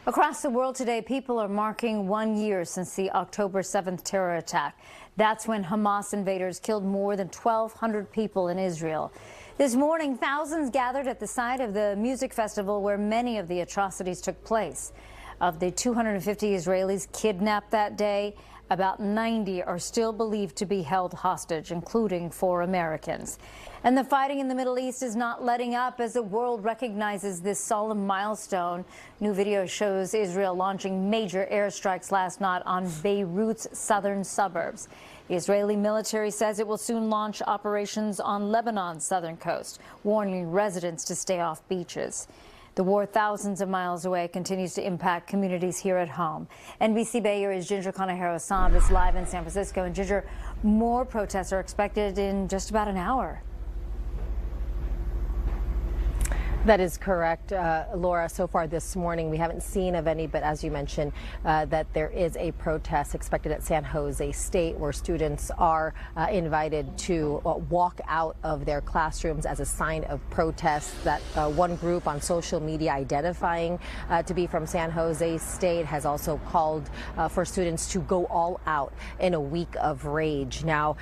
Across the world today, people are marking 1 year since the October 7th terror attack. That's when Hamas invaders killed more than 1,200 people in Israel. This morning, thousands gathered at the site of the music festival where many of the atrocities took place. Of the 250 Israelis kidnapped that day, about 90 are still believed to be held hostage, including 4 Americans. And the fighting in the Middle East is not letting up as the world recognizes this solemn milestone. New video shows Israel launching major airstrikes last night on Beirut's southern suburbs. The Israeli military says it will soon launch operations on Lebanon's southern coast, warning residents to stay off beaches. The war thousands of miles away continues to impact communities here at home. NBC Bay Area's Ginger Conejero-Saab is live in San Francisco. And Ginger, more protests are expected in just about an hour. That is correct, Laura. So far this morning, we haven't seen of any, but as you mentioned, that there is a protest expected at San Jose State where students are invited to walk out of their classrooms as a sign of protest. That one group on social media identifying to be from San Jose State has also called for students to go all out in a week of rage. Now,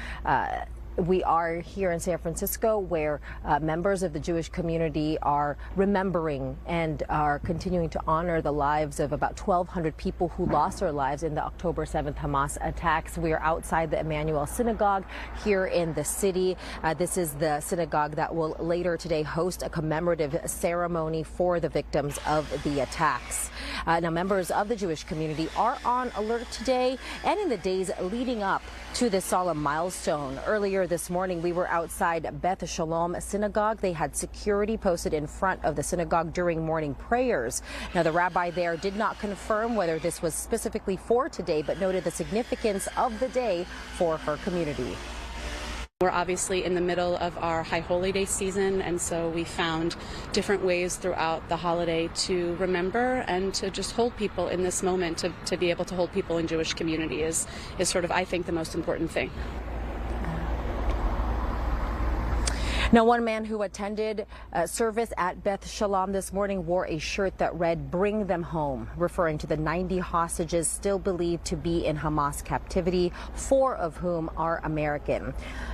we are here in San Francisco where members of the Jewish community are remembering and are continuing to honor the lives of about 1,200 people who lost their lives in the October 7th Hamas attacks. We are outside the Emmanuel Synagogue here in the city. This is the synagogue that will later today host a commemorative ceremony for the victims of the attacks. Now, members of the Jewish community are on alert today and in the days leading up to this solemn milestone. Earlier this morning, we were outside Beth Shalom Synagogue. They had security posted in front of the synagogue during morning prayers. Now, the rabbi there did not confirm whether this was specifically for today, but noted the significance of the day for her community. We're obviously in the middle of our High Holy Day season, and so we found different ways throughout the holiday to remember and to just hold people in this moment, to be able to hold people in Jewish community is sort of, I think, the most important thing. Now, one man who attended service at Beth Shalom this morning wore a shirt that read, "Bring them home," referring to the 90 hostages still believed to be in Hamas captivity, 4 of whom are American.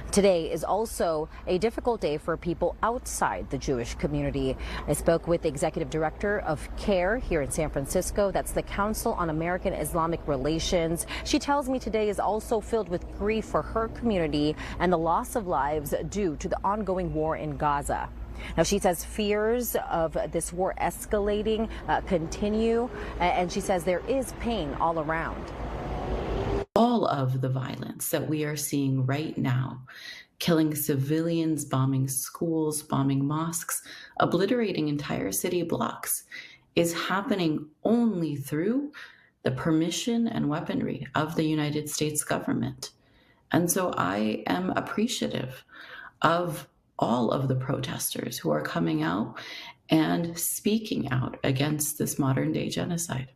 Today is also a difficult day for people outside the Jewish community. I spoke with the executive director of CARE here in San Francisco. That's the Council on American Islamic Relations. She tells me today is also filled with grief for her community and the loss of lives due to the ongoing war in Gaza. Now, she says fears of this war escalating continue, and she says there is pain all around. All of the violence that we are seeing right now, killing civilians, bombing schools, bombing mosques, obliterating entire city blocks, is happening only through the permission and weaponry of the United States government. And so I am appreciative of all of the protesters who are coming out and speaking out against this modern-day genocide.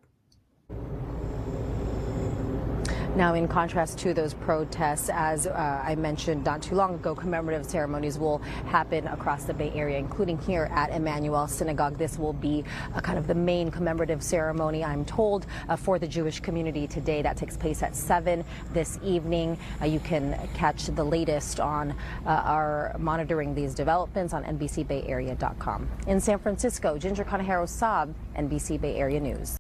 Now, in contrast to those protests, as I mentioned not too long ago, commemorative ceremonies will happen across the Bay Area, including here at Emmanuel Synagogue. This will be kind of the main commemorative ceremony, I'm told, for the Jewish community today. That takes place at 7 this evening. You can catch the latest on our monitoring these developments on NBCBAYAREA.com. In San Francisco, Ginger Conejero-Saab, NBC Bay Area News.